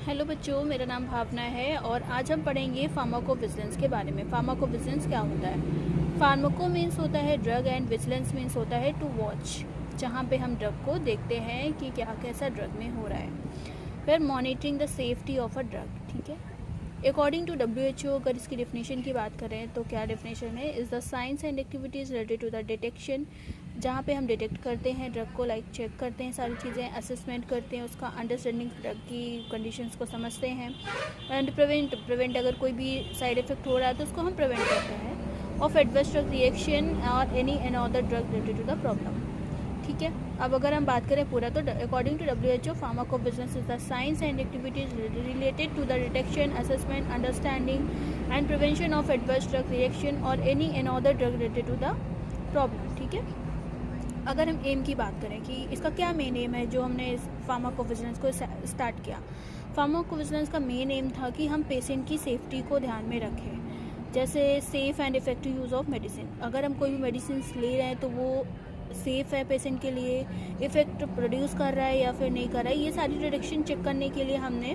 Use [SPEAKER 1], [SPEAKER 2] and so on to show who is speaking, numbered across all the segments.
[SPEAKER 1] Hello बच्चों, मेरा नाम भावना है और आज हम पढ़ेंगे फार्माकोविजिलेंस के बारे में। फार्माकोविजिलेंस क्या होता है? फार्माको मीन्स होता है ड्रग एंड विजिलेंस मीन्स होता है टू वॉच, जहाँ पे हम ड्रग को देखते हैं कि क्या कैसा ड्रग में हो रहा है। फिर monitoring the safety of a drug, ठीक है। अकॉर्डिंग टू WHO, अगर इसकी डेफिनेशन की बात करें तो क्या डेफिनेशन है? Is the science and activities related to the detection, जहाँ पे हम डिटेक्ट करते हैं ड्रग को, लाइक चेक करते हैं सारी चीज़ें, असेसमेंट करते हैं उसका, अंडरस्टैंडिंग ड्रग की कंडीशंस को समझते हैं, एंड प्रिवेंट अगर कोई भी साइड इफेक्ट हो रहा है तो उसको हम प्रिवेंट करते हैं, ऑफ एडवर्स ड्रग रिएक्शन और any other drug related to the problem, ठीक है। अब अगर हम बात करें पूरा, तो according to WHO, pharmacovigilance is the science and activities related to the detection, assessment, understanding and prevention of adverse drug reaction और any other drug related to the problem, ठीक है। अगर हम एम की बात करें कि इसका क्या मेन एम है, जो हमने इस फार्माकोविजिलेंस को स्टार्ट किया, फार्माकोविजिलेंस का मेन एम था कि हम पेशेंट की सेफ्टी को ध्यान में रखें। जैसे safe and effective use of medicine, अगर हम कोई भी मेडिसिन ले रहे हैं तो वो सेफ़ है पेशेंट के लिए, इफ़ेक्ट प्रोड्यूस कर रहा है या फिर नहीं कर रहा है, ये सारी डिटेक्शन चेक करने के लिए हमने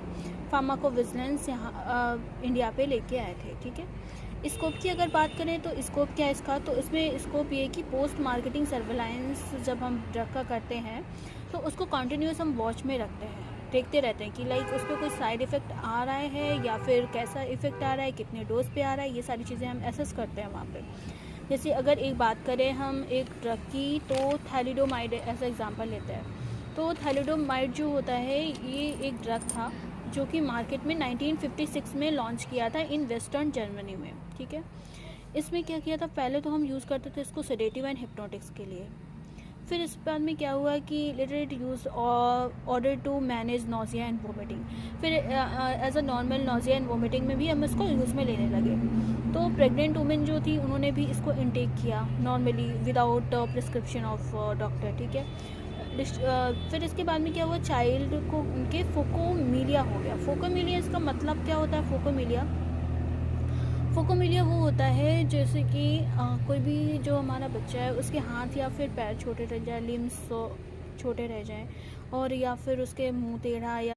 [SPEAKER 1] फार्माकोविजिलेंस यहाँ इंडिया पे लेके आए थे, ठीक है। स्कोप की अगर बात करें तो स्कोप क्या है इसका, तो इसमें स्कोप ये कि पोस्ट मार्केटिंग सर्वेलांस जब हम ड्रग का करते हैं तो उसको कंटिन्यूस हम वॉच में रखते हैं, देखते रहते हैं कि लाइक उस पर कोई साइड इफ़ेक्ट आ रहा है या फिर कैसा इफ़ेक्ट आ रहा है, कितने डोज पे आ रहा है, ये सारी चीज़ें हम एसेस करते हैं वहाँ पे। जैसे अगर एक बात करें हम एक ड्रग की, तो थैलिडोमाइड ऐसा एग्जांपल लेते हैं। तो थैलिडोमाइड जो होता है ये एक ड्रग था जो कि मार्केट में 1956 में लॉन्च किया था इन वेस्टर्न जर्मनी में, ठीक है। इसमें क्या किया था, पहले तो हम यूज़ करते थे इसको सेडेटिव एंड हिप्नोटिक्स के लिए। फिर इस बाद में क्या हुआ कि later it use order to manage nausea and vomiting, फिर as a normal nausea and vomiting में भी हम इसको यूज़ में लेने लगे। तो प्रेग्नेंट वुमेन जो थी उन्होंने भी इसको इनटेक किया normally without prescription of doctor, ठीक है। फिर इसके बाद में क्या हुआ, चाइल्ड को उनके फोकोमीलिया हो गया। फोकोमीलिया इसका मतलब क्या होता है? फोकोमीलिया वो होता है जैसे कि कोई भी जो हमारा बच्चा है उसके हाथ या फिर पैर छोटे रह जाए, लिम्स छोटे रह जाएं, और या फिर उसके मुंह टेढ़ा या